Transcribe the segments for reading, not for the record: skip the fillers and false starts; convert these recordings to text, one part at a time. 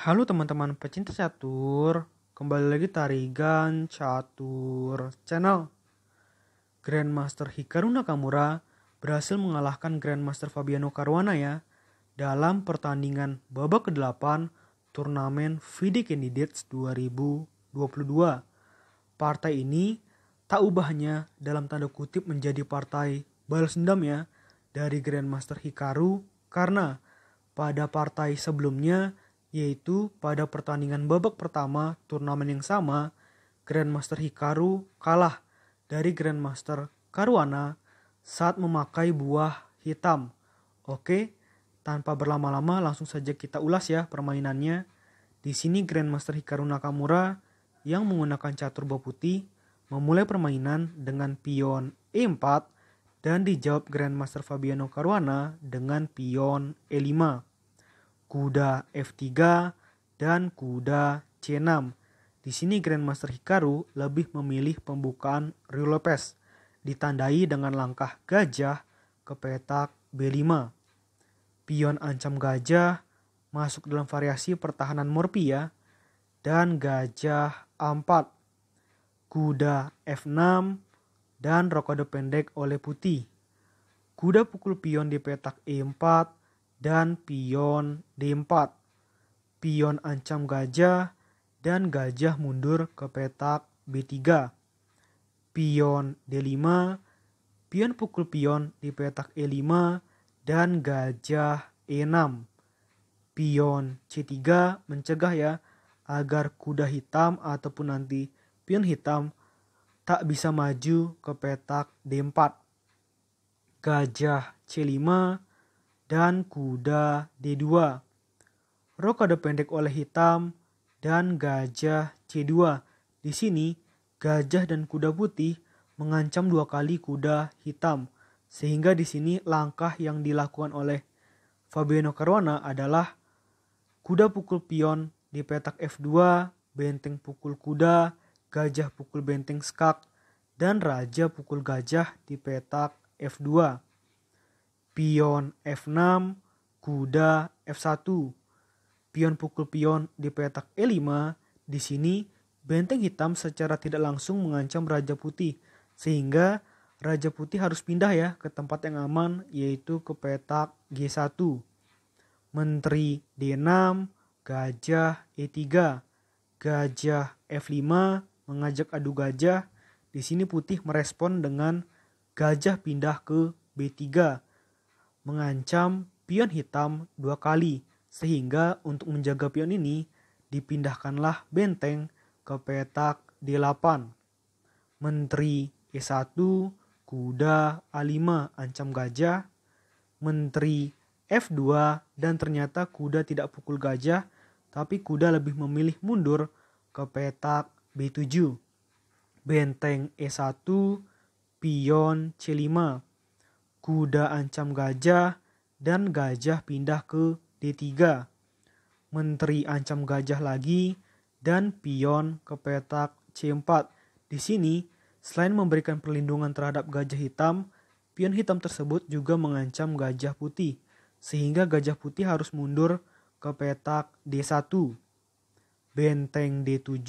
Halo teman-teman pecinta catur, kembali lagi Tarigan Catur Channel. Grandmaster Hikaru Nakamura berhasil mengalahkan Grandmaster Fabiano Caruana ya dalam pertandingan babak ke-8 turnamen FIDE Candidates 2022. Partai ini tak ubahnya dalam tanda kutip menjadi partai balas dendam ya dari Grandmaster Hikaru karena pada partai sebelumnya, yaitu pada pertandingan babak pertama turnamen yang sama, Grandmaster Hikaru kalah dari Grandmaster Caruana saat memakai buah hitam. Oke, tanpa berlama-lama langsung saja kita ulas ya permainannya. Di sini Grandmaster Hikaru Nakamura yang menggunakan catur buah putih memulai permainan dengan pion E4 dan dijawab Grandmaster Fabiano Caruana dengan pion E5. Kuda F3 dan kuda C6. Di sini Grandmaster Hikaru lebih memilih pembukaan Ruy Lopez, ditandai dengan langkah gajah ke petak B5. Pion ancam gajah masuk dalam variasi pertahanan Morphy ya, dan gajah A4. Kuda F6 dan rokade pendek oleh putih. Kuda pukul pion di petak E4 dan pion D4. Pion ancam gajah dan gajah mundur ke petak B3. Pion D5, pion pukul pion di petak E5 dan gajah E6. Pion C3 mencegah ya agar kuda hitam ataupun nanti pion hitam tak bisa maju ke petak D4. Gajah C5 dan kuda D2. Rokade pendek oleh hitam dan gajah C2. Di sini gajah dan kuda putih mengancam 2 kali kuda hitam. Sehingga di sini langkah yang dilakukan oleh Fabiano Caruana adalah kuda pukul pion di petak F2, benteng pukul kuda, gajah pukul benteng skak, dan raja pukul gajah di petak F2. Pion F6, kuda F1. Pion pukul pion di petak E5. Di sini benteng hitam secara tidak langsung mengancam raja putih, sehingga raja putih harus pindah ya ke tempat yang aman, yaitu ke petak G1. Menteri D6, gajah E3. Gajah F5 mengajak adu gajah. Di sini putih merespon dengan gajah pindah ke B3. Mengancam pion hitam 2 kali, sehingga untuk menjaga pion ini dipindahkanlah benteng ke petak D8. Menteri E1, kuda A5 ancam gajah. Menteri F2 dan ternyata kuda tidak pukul gajah, tapi kuda lebih memilih mundur ke petak B7. Benteng E1, pion C5. Kuda ancam gajah dan gajah pindah ke D3. Menteri ancam gajah lagi dan pion ke petak C4. Di sini selain memberikan perlindungan terhadap gajah hitam, pion hitam tersebut juga mengancam gajah putih, sehingga gajah putih harus mundur ke petak D1. Benteng D7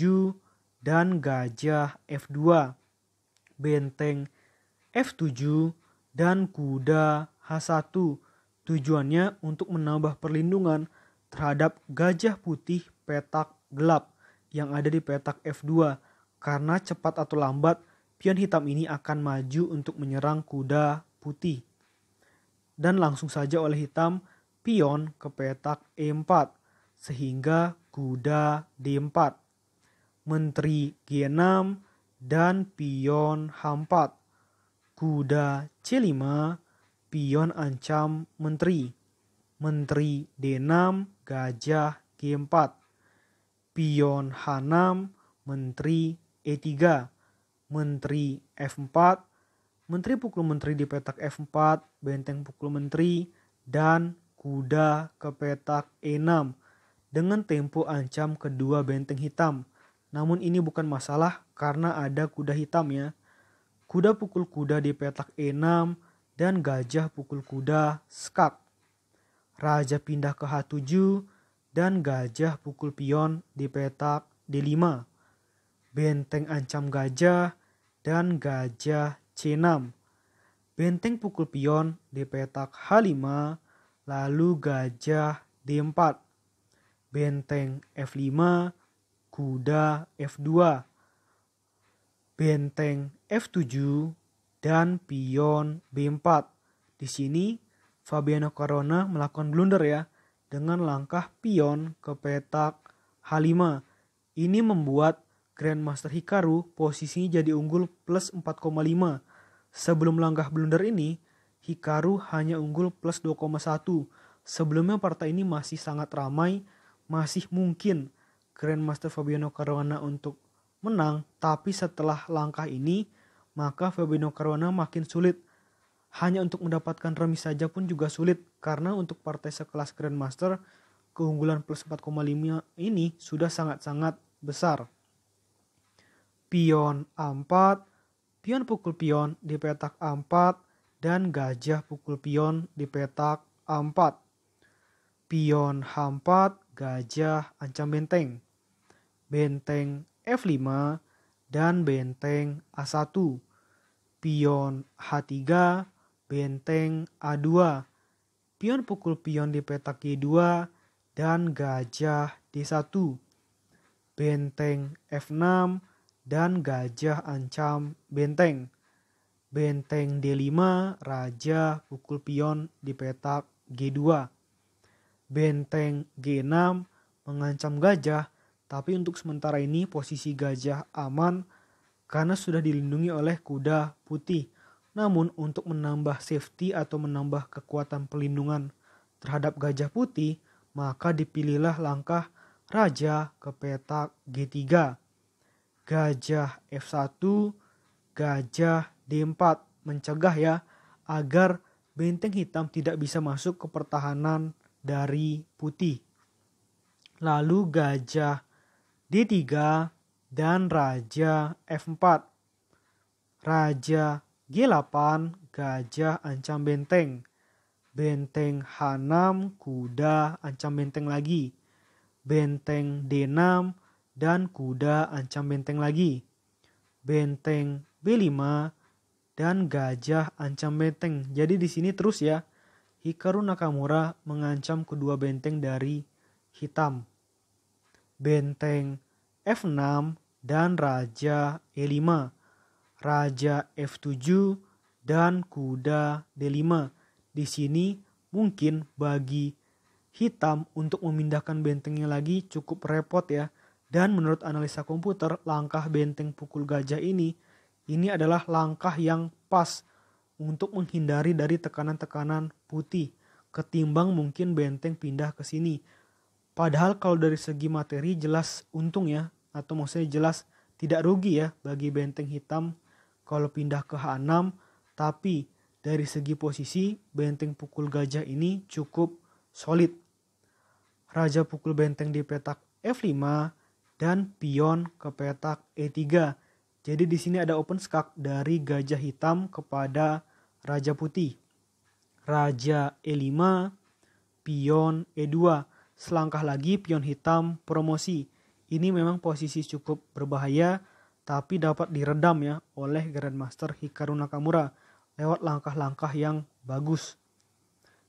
dan gajah F2. Benteng F7 dan kuda H1. Tujuannya untuk menambah perlindungan terhadap gajah putih petak gelap yang ada di petak F2. Karena cepat atau lambat pion hitam ini akan maju untuk menyerang kuda putih. Dan langsung saja oleh hitam pion ke petak E4 sehingga kuda D4. Menteri G6 dan pion H4. Kuda C5, pion ancam menteri. Menteri D6, gajah G4. Pion H6, menteri E3. Menteri F4, menteri pukul menteri di petak F4, benteng pukul menteri, dan kuda ke petak E6 dengan tempo ancam kedua benteng hitam. Namun ini bukan masalah karena ada kuda hitam ya. Kuda pukul kuda di petak E6 dan gajah pukul kuda skak. Raja pindah ke H7 dan gajah pukul pion di petak D5. Benteng ancam gajah dan gajah C6. Benteng pukul pion di petak H5, lalu gajah D4. Benteng F5, kuda F2. Benteng F7 dan pion B4. Di sini Fabiano Caruana melakukan blunder ya dengan langkah pion ke petak H5. Ini membuat Grandmaster Hikaru posisinya jadi unggul plus 4,5. Sebelum langkah blunder ini, Hikaru hanya unggul plus 2,1. Sebelumnya partai ini masih sangat ramai, masih mungkin Grandmaster Fabiano Caruana untuk menang, tapi setelah langkah ini, maka Fabiano Caruana makin sulit. Hanya untuk mendapatkan remis saja pun juga sulit, karena untuk partai sekelas Grandmaster, keunggulan plus 4,5 ini sudah sangat-sangat besar. Pion A4, pion pukul pion di petak A4, dan gajah pukul pion di petak A4. Pion H4, gajah ancam benteng. Benteng F5 dan benteng A1. Pion H3, benteng A2. Pion pukul pion di petak G2 dan gajah D1. Benteng F6 dan gajah ancam benteng. Benteng D5, raja pukul pion di petak G2. Benteng G6 mengancam gajah, tapi untuk sementara ini posisi gajah aman karena sudah dilindungi oleh kuda putih. Namun untuk menambah safety atau menambah kekuatan perlindungan terhadap gajah putih, maka dipilihlah langkah raja ke petak G3. Gajah F1, gajah D4 mencegah ya agar benteng hitam tidak bisa masuk ke pertahanan dari putih. Lalu gajah D3 dan raja F4. Raja G8, gajah ancam benteng. Benteng H6, kuda ancam benteng lagi. Benteng D6 dan kuda ancam benteng lagi. Benteng B5 dan gajah ancam benteng. Jadi di sini terus ya, Hikaru Nakamura mengancam kedua benteng dari hitam. Benteng F6 dan raja E5. Raja F7 dan kuda D5. Di sini mungkin bagi hitam untuk memindahkan bentengnya lagi cukup repot ya. Dan menurut analisa komputer, langkah benteng pukul gajah ini adalah langkah yang pas untuk menghindari dari tekanan-tekanan putih. Ketimbang mungkin benteng pindah ke sini. Padahal kalau dari segi materi jelas untung ya. Atau maksudnya jelas tidak rugi ya bagi benteng hitam kalau pindah ke H6. Tapi dari segi posisi benteng pukul gajah ini cukup solid. Raja pukul benteng di petak F5 dan pion ke petak E3. Jadi di sini ada open skak dari gajah hitam kepada raja putih. Raja E5, pion E2. Selangkah lagi pion hitam promosi. Ini memang posisi cukup berbahaya, tapi dapat diredam ya oleh Grandmaster Hikaru Nakamura lewat langkah-langkah yang bagus.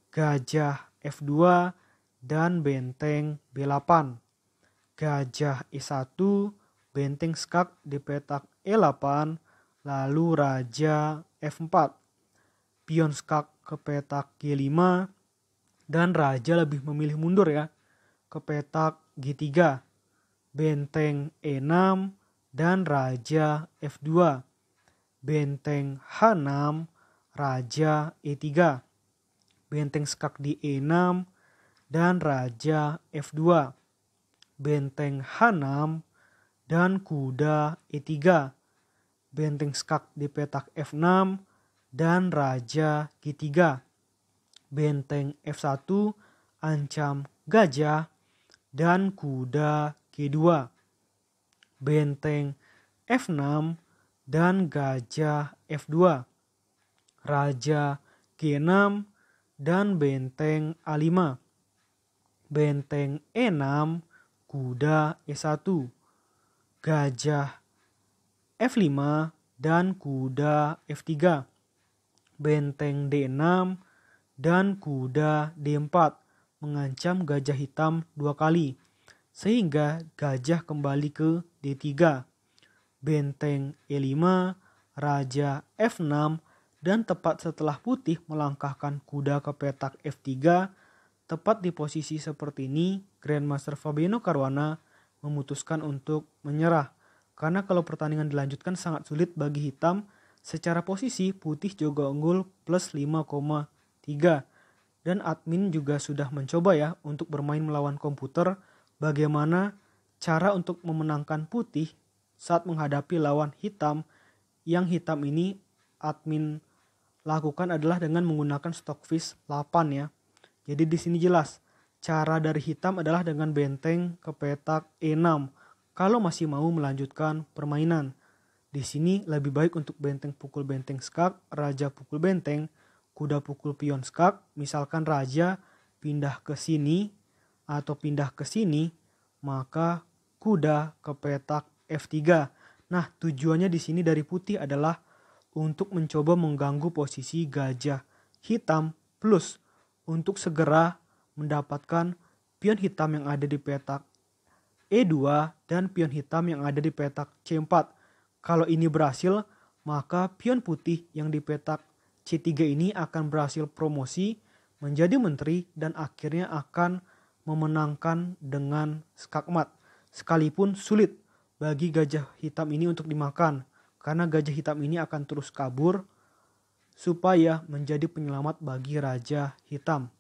Gajah F2 dan benteng B8. Gajah E1, benteng skak di petak E8, lalu raja F4. Pion skak ke petak G5, dan raja lebih memilih mundur ya ke petak G3. Benteng E6 dan raja F2. Benteng H6, raja E3. Benteng skak di E6 dan raja F2. Benteng H6 dan kuda E3. Benteng skak di petak F6 dan raja G3. Benteng F1 ancam gajah dan kuda G2. Benteng F6 dan gajah F2. Raja G6 dan benteng A5. benteng E6, kuda E1, gajah F5, dan kuda F3, benteng D6, dan kuda D4 mengancam gajah hitam 2 kali, sehingga gajah kembali ke D3, benteng E5, raja F6, dan tepat setelah putih melangkahkan kuda ke petak F3, tepat di posisi seperti ini, Grandmaster Fabiano Caruana memutuskan untuk menyerah. Karena kalau pertandingan dilanjutkan sangat sulit bagi hitam, secara posisi putih juga unggul plus 5,3. Dan admin juga sudah mencoba ya untuk bermain melawan komputer bagaimana cara untuk memenangkan putih saat menghadapi lawan hitam. Yang hitam ini admin lakukan adalah dengan menggunakan Stockfish 8 ya. Jadi di sini jelas cara dari hitam adalah dengan benteng ke petak E6 kalau masih mau melanjutkan permainan. Di sini lebih baik untuk benteng pukul benteng skak, raja pukul benteng, kuda pukul pion skak. Misalkan raja pindah ke sini atau pindah ke sini, maka kuda ke petak F3. Nah, tujuannya di sini dari putih adalah untuk mencoba mengganggu posisi gajah hitam plus untuk segera mendapatkan pion hitam yang ada di petak E2 dan pion hitam yang ada di petak C4. Kalau ini berhasil, maka pion putih yang di petak C3 ini akan berhasil promosi menjadi menteri dan akhirnya akan memenangkan dengan skakmat. Sekalipun sulit bagi gajah hitam ini untuk dimakan, karena gajah hitam ini akan terus kabur supaya menjadi penyelamat bagi raja hitam.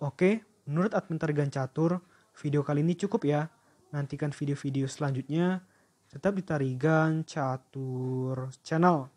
Oke, menurut admin Tarigan Catur, video kali ini cukup ya. Nantikan video-video selanjutnya. Tetap di Tarigan Catur Channel.